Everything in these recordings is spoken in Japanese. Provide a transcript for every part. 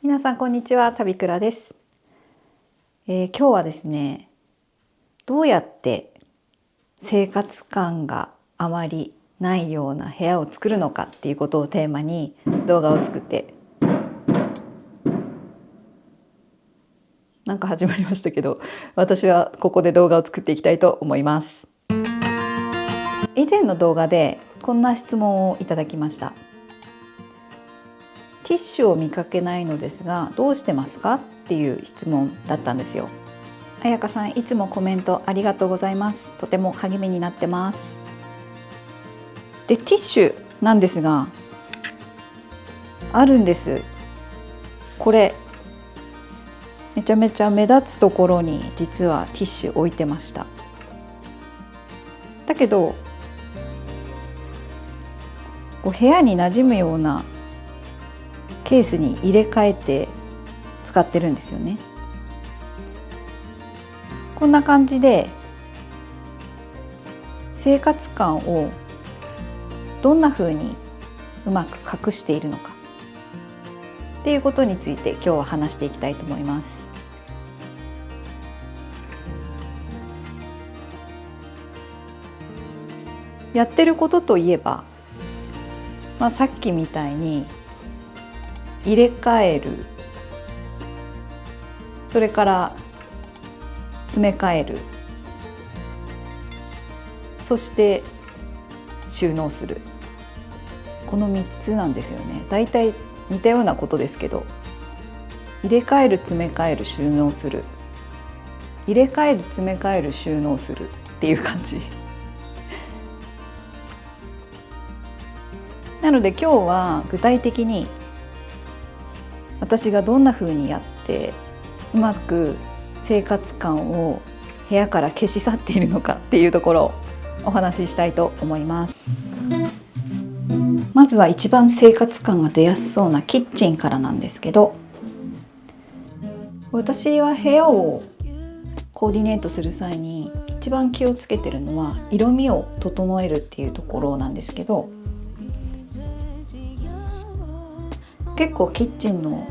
皆さんこんにちは、たびくらです。今日はですね、どうやって生活感があまりないような部屋を作るのかっていうことをテーマに動画を作ってなんか始まりましたけど、私はここで動画を作っていきたいと思います。以前の動画でこんな質問をいただきました。ティッシュを見かけないのですがどうしてますかっていう質問だったんですよ。あやかさん、いつもコメントありがとうございます。とても励みになってます。で、ティッシュなんですがあるんです。これめちゃめちゃ目立つところに実はティッシュ置いてました。だけどこう部屋に馴染むようなケースに入れ替えて使ってるんですよね。こんな感じで生活感をどんな風にうまく隠しているのかっていうことについて今日は話していきたいと思います。やってることといえば、さっきみたいに入れ替える、それから詰め替える、そして収納する、この3つなんですよね。だいたい似たようなことですけど、入れ替える、詰め替える、収納する、入れ替える、詰め替える、収納するっていう感じなので今日は具体的に私がどんな風にやってうまく生活感を部屋から消し去っているのかっていうところをお話ししたいと思います。まずは一番生活感が出やすそうなキッチンからなんですけど、私は部屋をコーディネートする際に一番気をつけてるのは色味を整えるっていうところなんですけど、結構キッチンの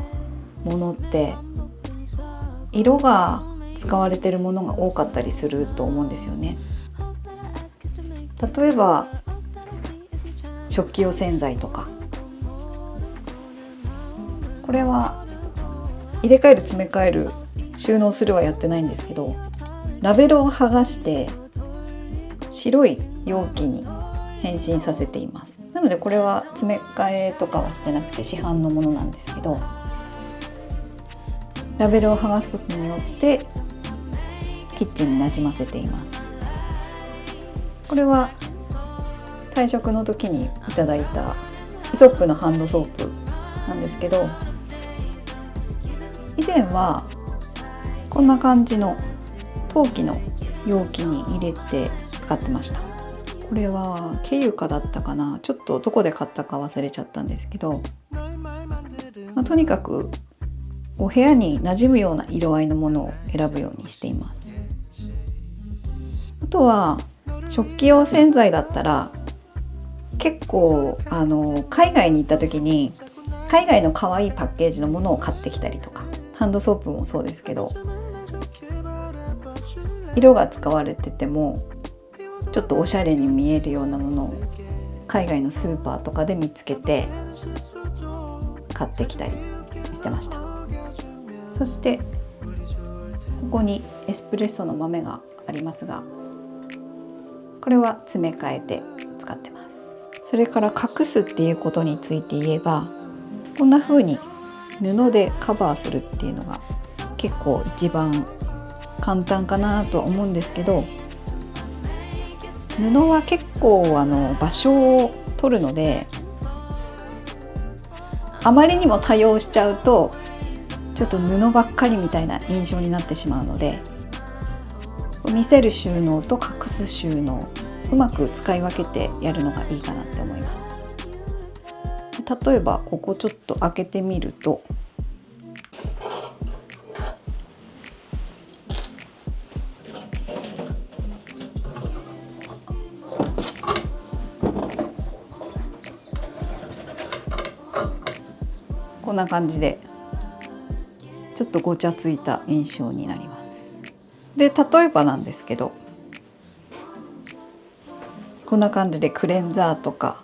ものって色が使われているものが多かったりすると思うんですよね。例えば食器用洗剤とか、これは入れ替える、詰め替える、収納するはやってないんですけど、ラベルを剥がして白い容器に変身させています。なのでこれは詰め替えとかはしてなくて市販のものなんですけど、ラベルを剥がすことによってキッチンになじませています。これは退職の時にいただいたイソップのハンドソープなんですけど、以前はこんな感じの陶器の容器に入れて使ってました。これはケユカだったかな、ちょっとどこで買ったか忘れちゃったんですけど、とにかくお部屋に馴染むような色合いのものを選ぶようにしています。あとは食器用洗剤だったら結構海外に行った時に海外の可愛いパッケージのものを買ってきたりとか、ハンドソープもそうですけど、色が使われててもちょっとおしゃれに見えるようなものを海外のスーパーとかで見つけて買ってきたりしてました。そしてここにエスプレッソの豆がありますが、これは詰め替えて使ってます。それから隠すっていうことについて言えば、こんな風に布でカバーするっていうのが結構一番簡単かなとは思うんですけど、布は結構場所を取るので、あまりにも多用しちゃうとちょっと布ばっかりみたいな印象になってしまうので、見せる収納と隠す収納うまく使い分けてやるのがいいかなって思います。例えばここちょっと開けてみると、こんな感じでちょっとごちゃついた印象になります。で例えばなんですけど、こんな感じでクレンザーとか、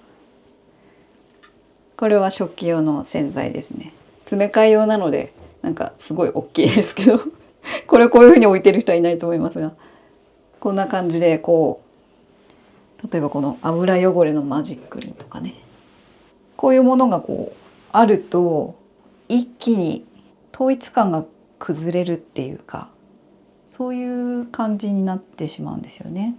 これは食器用の洗剤ですね。詰め替え用なのでなんかすごい大きいですけどこれこういう風に置いてる人はいないと思いますが、こんな感じでこう、例えばこの油汚れのマジックリンとかね、こういうものがこうあると一気に統一感が崩れるっていうか、そういう感じになってしまうんですよね。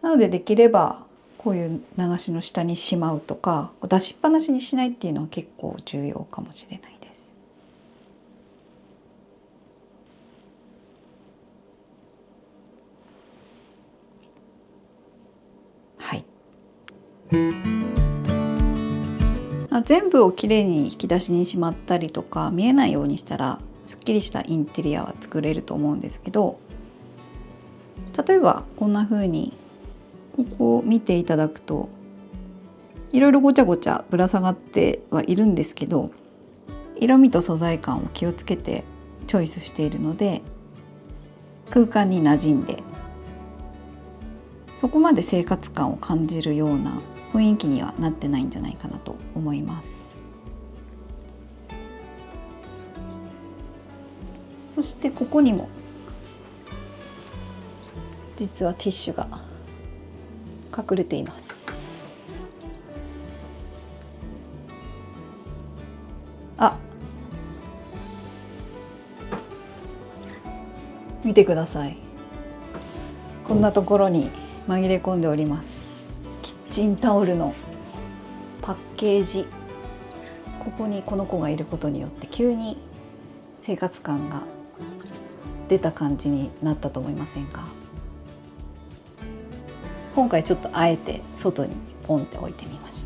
なのでできればこういう流しの下にしまうとか、出しっぱなしにしないっていうのは結構重要かもしれないです。はい。全部をきれいに引き出しにしまったりとか見えないようにしたらすっきりしたインテリアは作れると思うんですけど、例えばこんな風にここを見ていただくといろいろごちゃごちゃぶら下がってはいるんですけど、色味と素材感を気をつけてチョイスしているので空間に馴染んで、そこまで生活感を感じるような雰囲気にはなってないんじゃないかなと思います。そしてここにも実はティッシュが隠れています。あ、見てください。こんなところに紛れ込んでおります。キッチンタオルのパッケージ。ここにこの子がいることによって急に生活感が出た感じになったと思いませんか？今回ちょっとあえて外にポンって置いてみまし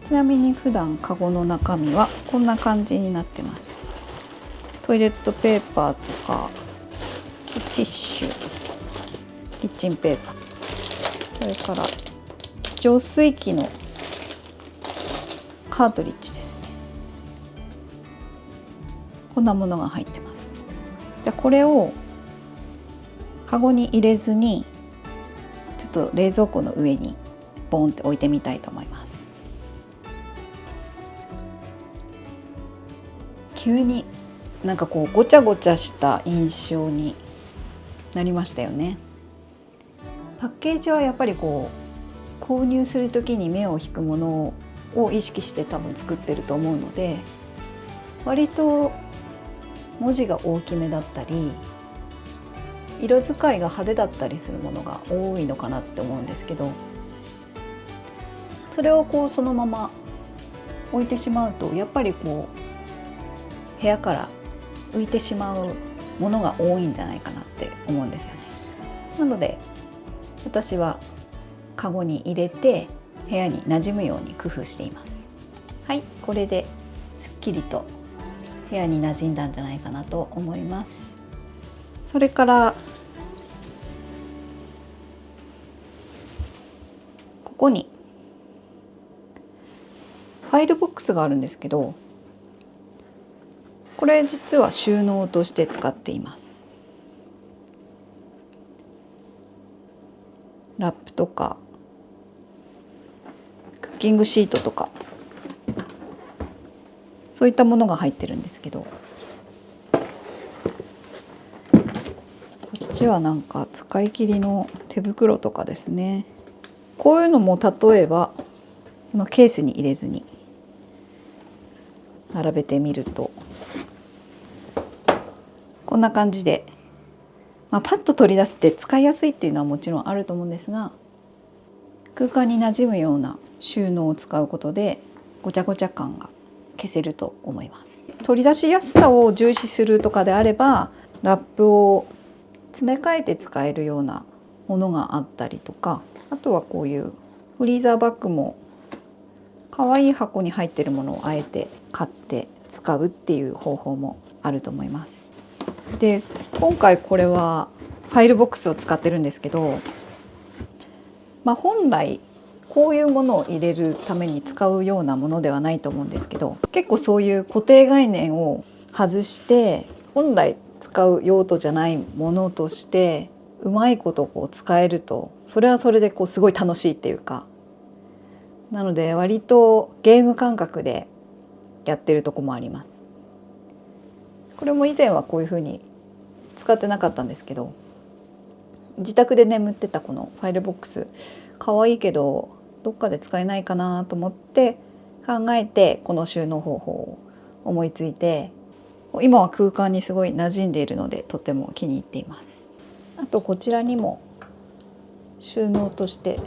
た。ちなみに普段カゴの中身はこんな感じになってます。トイレットペーパーとかティッシュ、キッチンペーパー、それから浄水器のカートリッジですね。こんなものが入ってます。じゃあこれをカゴに入れずにちょっと冷蔵庫の上にボンって置いてみたいと思います。急になんかこうごちゃごちゃした印象になりましたよね。パッケージはやっぱりこう購入する時に目を引くものを意識して多分作ってると思うので、割と文字が大きめだったり色使いが派手だったりするものが多いのかなって思うんですけど、それをこうそのまま置いてしまうとやっぱりこう部屋から浮いてしまうものが多いんじゃないかなって思うんですよね。なので私はカゴに入れて部屋に馴染むように工夫しています。はい、これですっきりと部屋に馴染んだんじゃないかなと思います。それからここにファイルボックスがあるんですけど、これ実は収納として使っています。ラップとかクッキングシートとかそういったものが入ってるんですけど、こっちはなんか使い切りの手袋とかですね。こういうのも例えばこのケースに入れずに並べてみるとこんな感じで、パッと取り出して使いやすいっていうのはもちろんあると思うんですが、空間に馴染むような収納を使うことでごちゃごちゃ感が消せると思います。取り出しやすさを重視するとかであれば、ラップを詰め替えて使えるようなものがあったりとか、あとはこういうフリーザーバッグも可愛い箱に入ってるものをあえて買って使うっていう方法もあると思います。で、今回これはファイルボックスを使ってるんですけど、本来こういうものを入れるために使うようなものではないと思うんですけど、結構そういう固定概念を外して本来使う用途じゃないものとしてうまいことこう使えると、それはそれでこうすごい楽しいっていうか、なので割とゲーム感覚でやってるとこもあります。これも以前はこういう風に使ってなかったんですけど、自宅で眠ってたこのファイルボックス可愛いけどどっかで使えないかなと思って考えて、この収納方法を思いついて、今は空間にすごい馴染んでいるのでとても気に入っています。あとこちらにも収納として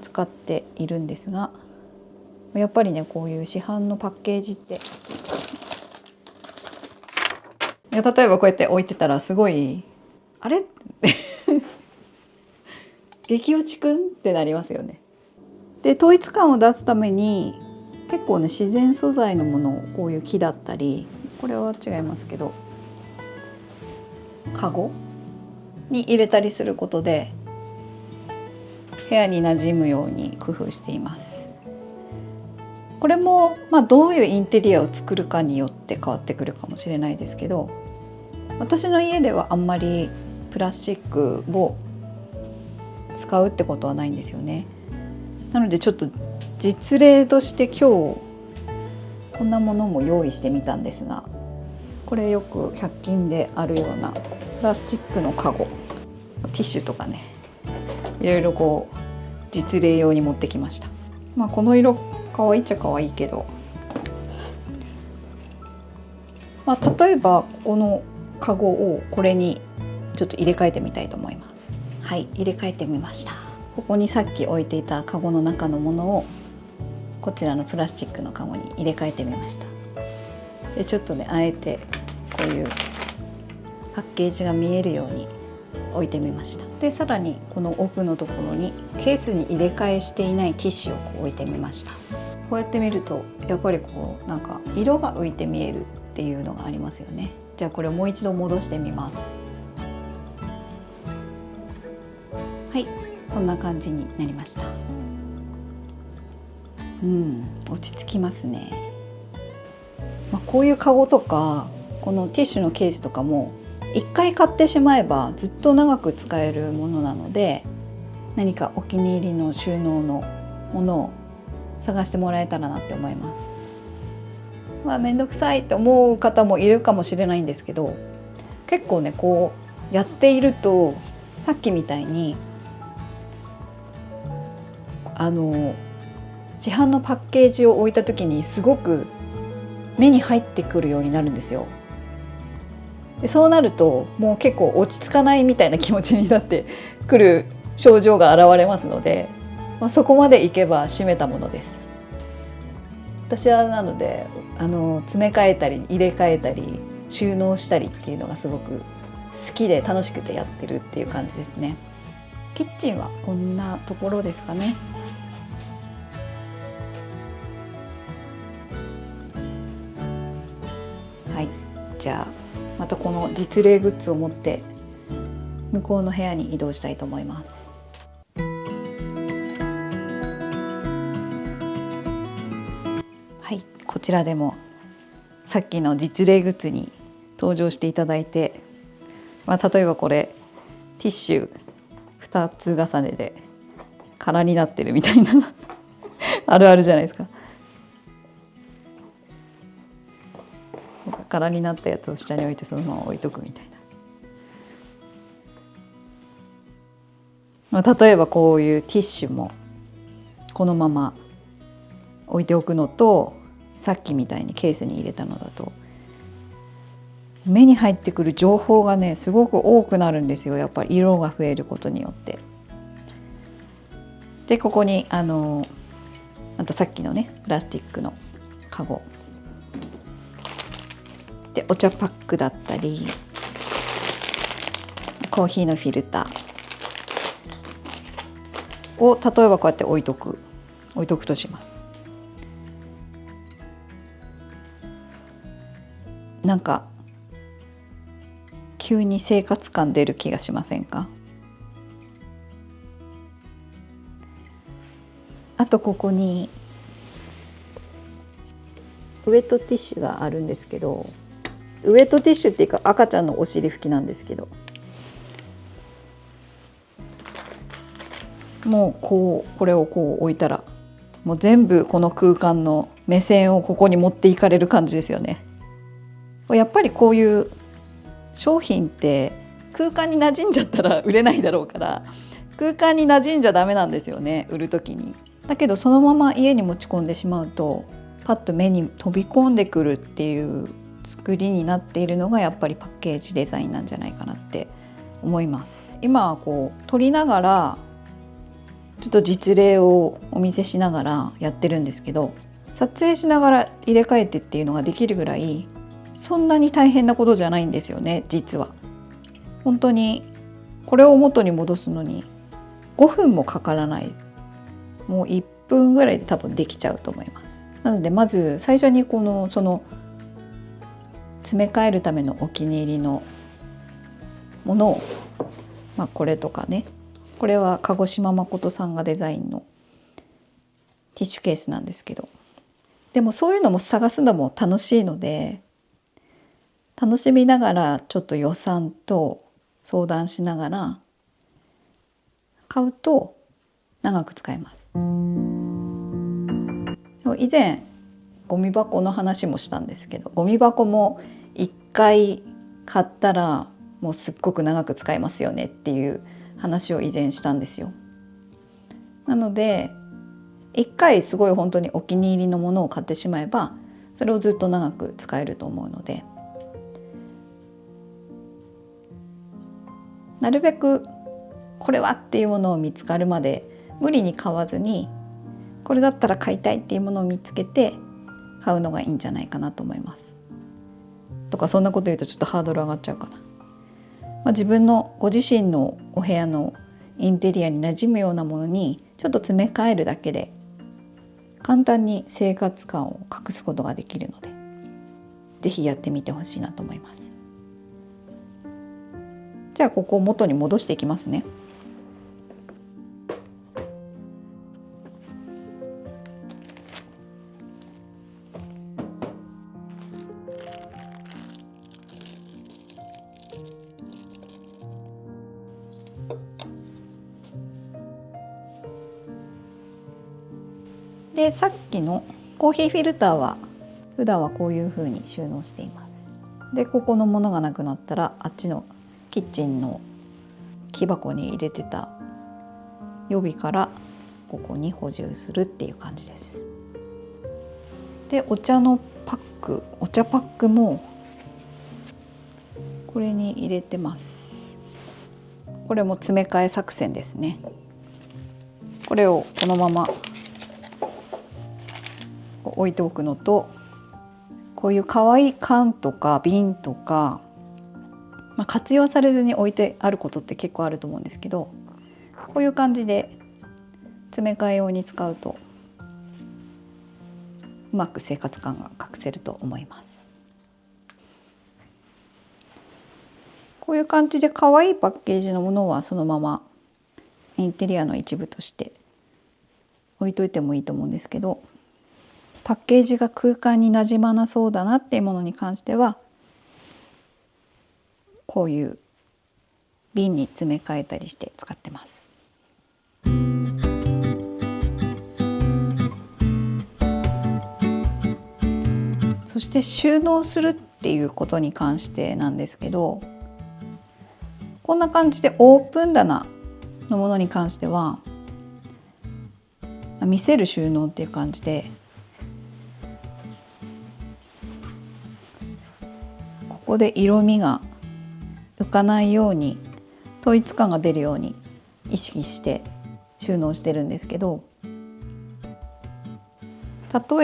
使っているんですが、やっぱりねこういう市販のパッケージって例えばこうやって置いてたらすごいあれ激落ちくんってなりますよね。で統一感を出すために結構ね自然素材のものをこういう木だったり、これは違いますけどカゴに入れたりすることで部屋に馴染むように工夫しています。これもどういうインテリアを作るかによって変わってくるかもしれないですけど、私の家ではあんまりプラスチックを使うってことはないんですよね。なのでちょっと実例として今日こんなものも用意してみたんですが、これよく100均であるようなプラスチックのカゴ、ティッシュとかね、いろいろこう実例用に持ってきました。この色可愛いっちゃ可愛いけど、例えばこのカゴをこれにちょっと入れ替えてみたいと思います。はい、入れ替えてみました。ここにさっき置いていたカゴの中のものをこちらのプラスチックのカゴに入れ替えてみました。でちょっとねあえてこういうパッケージが見えるように置いてみました。でさらにこの奥のところにケースに入れ替えしていないティッシュをこう置いてみました。こうやって見るとやっぱりこうなんか色が浮いて見えるっていうのがありますよね。じゃあこれをもう一度戻してみます。はい、こんな感じになりました。落ち着きますね。こういうカゴとかこのティッシュのケースとかも一回買ってしまえばずっと長く使えるものなので、何かお気に入りの収納のものを探してもらえたらなって思います。めんどくさいって思う方もいるかもしれないんですけど、結構ねこうやっているとさっきみたいに市販のパッケージを置いた時にすごく目に入ってくるようになるんですよ。でそうなるともう結構落ち着かないみたいな気持ちになってくる症状が現れますので、そこまでいけば閉めたものです。私はなので詰め替えたり入れ替えたり収納したりっていうのがすごく好きで楽しくてやってるっていう感じですね。キッチンはこんなところですかね。はい、じゃあまたこの実例グッズを持って向こうの部屋に移動したいと思います。はい、こちらでもさっきの実例グッズに登場していただいて、例えばこれティッシュ2つ重ねで空になってるみたいなあるあるじゃないですか。空になったやつを下に置いてそのまま置いとくみたいな。例えばこういうティッシュもこのまま置いておくのと、さっきみたいにケースに入れたのだと目に入ってくる情報がねすごく多くなるんですよ。やっぱり色が増えることによって。でここにまたさっきのねプラスチックのカゴでお茶パックだったりコーヒーのフィルターを例えばこうやって置いとくとします。なんか急に生活感出る気がしませんか？あとここにウェットティッシュがあるんですけど、ウエットティッシュっていうか赤ちゃんのお尻拭きなんですけど、もうこれをこう置いたらもう全部この空間の目線をここに持っていかれる感じですよね。やっぱりこういう商品って空間に馴染んじゃったら売れないだろうから、空間に馴染んじゃダメなんですよね、売る時に。だけどそのまま家に持ち込んでしまうとパッと目に飛び込んでくるっていう作りになっているのがやっぱりパッケージデザインなんじゃないかなって思います。今はこう撮りながらちょっと実例をお見せしながらやってるんですけど、撮影しながら入れ替えてっていうのができるぐらいそんなに大変なことじゃないんですよね。実は本当にこれを元に戻すのに5分もかからない、もう1分ぐらいで多分できちゃうと思います。なのでまず最初にその詰め替えるためのお気に入りのものを、これとかね、これは鹿児島誠さんがデザインのティッシュケースなんですけど、でもそういうのも探すのも楽しいので、楽しみながらちょっと予算と相談しながら買うと長く使えます。以前ゴミ箱の話もしたんですけど、ゴミ箱も1回買ったらもうすっごく長く使えますよねっていう話を以前したんですよ。なので1回すごい本当にお気に入りのものを買ってしまえばそれをずっと長く使えると思うので、なるべくこれはっていうものを見つかるまで無理に買わずに、これだったら買いたいっていうものを見つけて買うのがいいんじゃないかなと思います。とかそんなこと言うとちょっとハードル上がっちゃうかな。自分のご自身のお部屋のインテリアに馴染むようなものにちょっと詰め替えるだけで簡単に生活感を隠すことができるので、ぜひやってみてほしいなと思います。じゃあここを元に戻していきますね。でさっきのコーヒーフィルターは普段はこういう風に収納しています。でここのものがなくなったらあっちのキッチンの木箱に入れてた予備からここに補充するっていう感じです。でお茶のパック、お茶パックもこれに入れてます。これも詰め替え作戦ですね。これをこのまま置いておくのと、こういう可愛い缶とか瓶とか、活用されずに置いてあることって結構あると思うんですけど、こういう感じで詰め替え用に使うとうまく生活感が隠せると思います。こういう感じで可愛いパッケージのものはそのままインテリアの一部として置いといてもいいと思うんですけど、パッケージが空間になじまなそうだなっていうものに関してはこういう瓶に詰め替えたりして使ってます。そして収納するっていうことに関してなんですけど、こんな感じでオープン棚のものに関しては見せる収納っていう感じで、ここで色味が浮かないように統一感が出るように意識して収納してるんですけど、例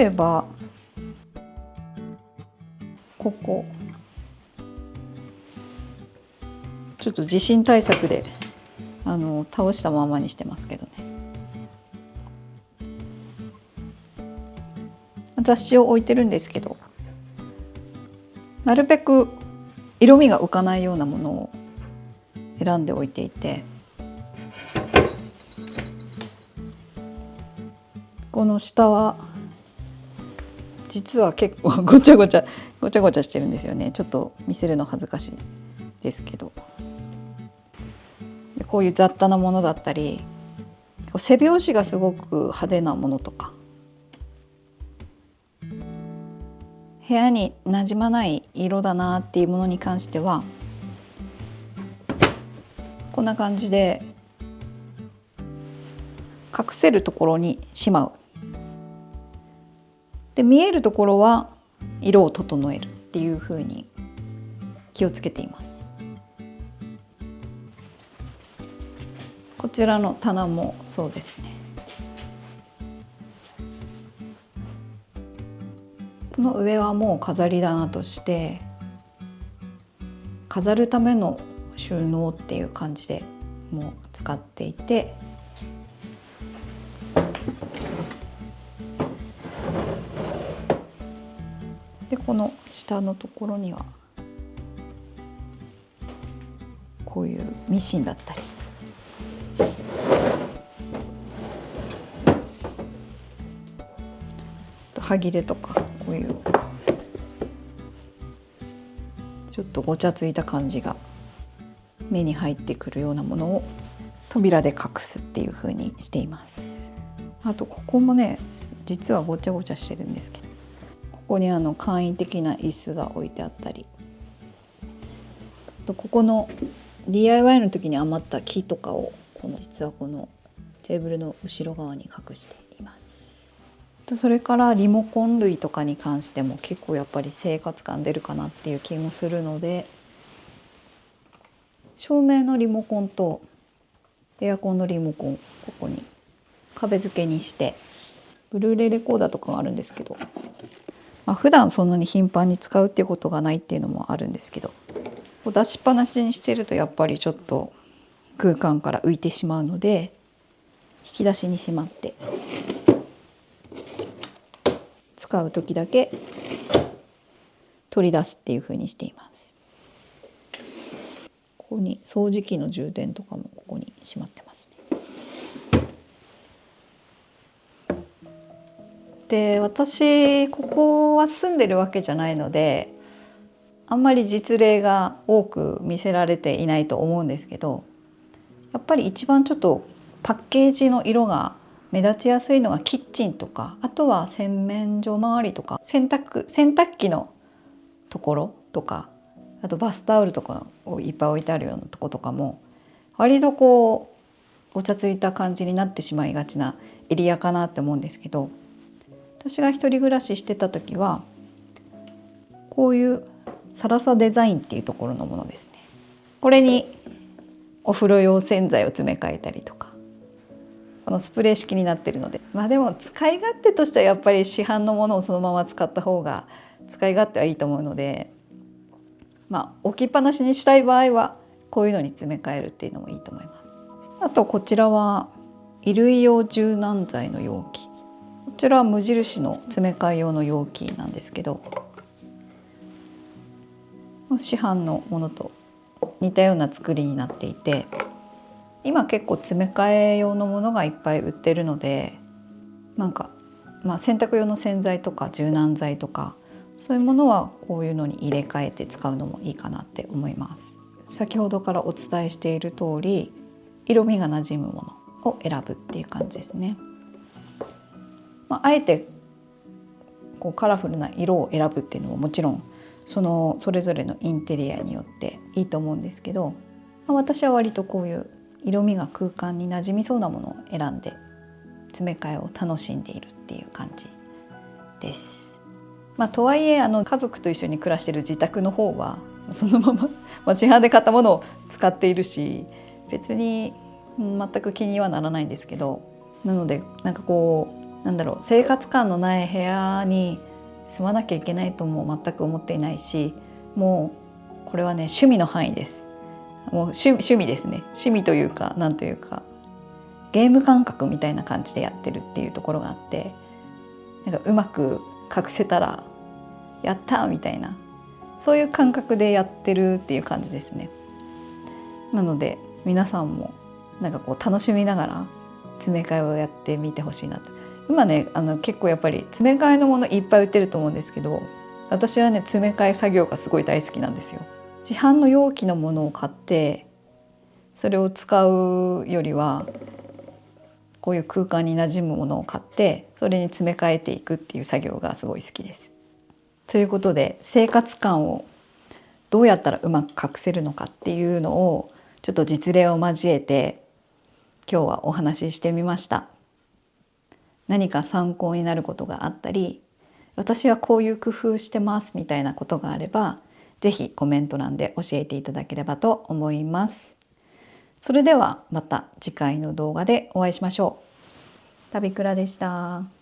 えばここちょっと地震対策で倒したままにしてますけどね。雑誌を置いてるんですけど、なるべく色味が浮かないようなものを選んでおいていて、この下は実は結構ごちゃごちゃしてるんですよね。ちょっと見せるの恥ずかしいですけど、でこういう雑多なものだったり、背表紙がすごく派手なものとか、部屋になじまない色だなっていうものに関してはこんな感じで隠せるところにしまう。で見えるところは色を整えるっていう風に気をつけています。こちらの棚もそうですね。この上はもう飾り棚として飾るための収納っていう感じでもう使っていて、でこの下のところにはこういうミシンだったり、端切れとかこういうちょっとごちゃついた感じが目に入ってくるようなものを扉で隠すっていう風にしています。あとここもね実はごちゃごちゃしてるんですけど、ここに簡易的な椅子が置いてあったり、とここの DIY の時に余った木とかを実はこのテーブルの後ろ側に隠しています。それからリモコン類とかに関しても結構やっぱり生活感出るかなっていう気もするので、照明のリモコンとエアコンのリモコンここに壁付けにして、ブルーレイレコーダーとかがあるんですけど、普段そんなに頻繁に使うっていうことがないっていうのもあるんですけど、出しっぱなしにしてるとやっぱりちょっと空間から浮いてしまうので、引き出しにしまって使う時だけ取り出すっていう風にしています。ここに掃除機の充電とかもここにしまってますね。で私ここは住んでるわけじゃないのであんまり実例が多く見せられていないと思うんですけど、やっぱり一番ちょっとパッケージの色が目立ちやすいのがキッチンとか、あとは洗面所周りとか洗濯機のところとか、あとバスタオルとかをいっぱい置いてあるようなとことかも割とこうごちゃついた感じになってしまいがちなエリアかなって思うんですけど、私が一人暮らししてた時はこういうサラサデザインっていうところのものですね。これにお風呂用洗剤を詰め替えたりとか、このスプレー式になってるので、でも使い勝手としてはやっぱり市販のものをそのまま使った方が使い勝手はいいと思うので、置きっぱなしにしたい場合はこういうのに詰め替えるっていうのもいいと思います。あとこちらは衣類用柔軟剤の容器、こちらは無印の詰め替え用の容器なんですけど、市販のものと似たような作りになっていて、今結構詰め替え用のものがいっぱい売ってるので、洗濯用の洗剤とか柔軟剤とかそういうものはこういうのに入れ替えて使うのもいいかなって思います。先ほどからお伝えしている通り、色味が馴染むものを選ぶっていう感じですね。あえてこうカラフルな色を選ぶっていうのももちろんそれぞれのインテリアによっていいと思うんですけど、私は割とこういう色味が空間に馴染みそうなものを選んで詰め替えを楽しんでいるっていう感じです。とはいえ家族と一緒に暮らしている自宅の方はそのまま、市販で買ったものを使っているし、別に全く気にはならないんですけど、なので生活感のない部屋に住まなきゃいけないとも全く思っていないし、もうこれはね趣味の範囲です。もう趣味ですね。趣味というかなんというかゲーム感覚みたいな感じでやってるっていうところがあって、うまく隠せたらやったみたいな、そういう感覚でやってるっていう感じですね。なので皆さんも楽しみながら詰め替えをやってみてほしいなと。今ね結構やっぱり詰め替えのものいっぱい売ってると思うんですけど、私はね詰め替え作業がすごい大好きなんですよ。市販の容器のものを買ってそれを使うよりはこういう空間に馴染むものを買ってそれに詰め替えていくっていう作業がすごい好きです。ということで生活感をどうやったらうまく隠せるのかっていうのをちょっと実例を交えて今日はお話ししてみました。何か参考になることがあったり、私はこういう工夫してますみたいなことがあれば、ぜひコメント欄で教えていただければと思います。それではまた次回の動画でお会いしましょう。たびくらでした。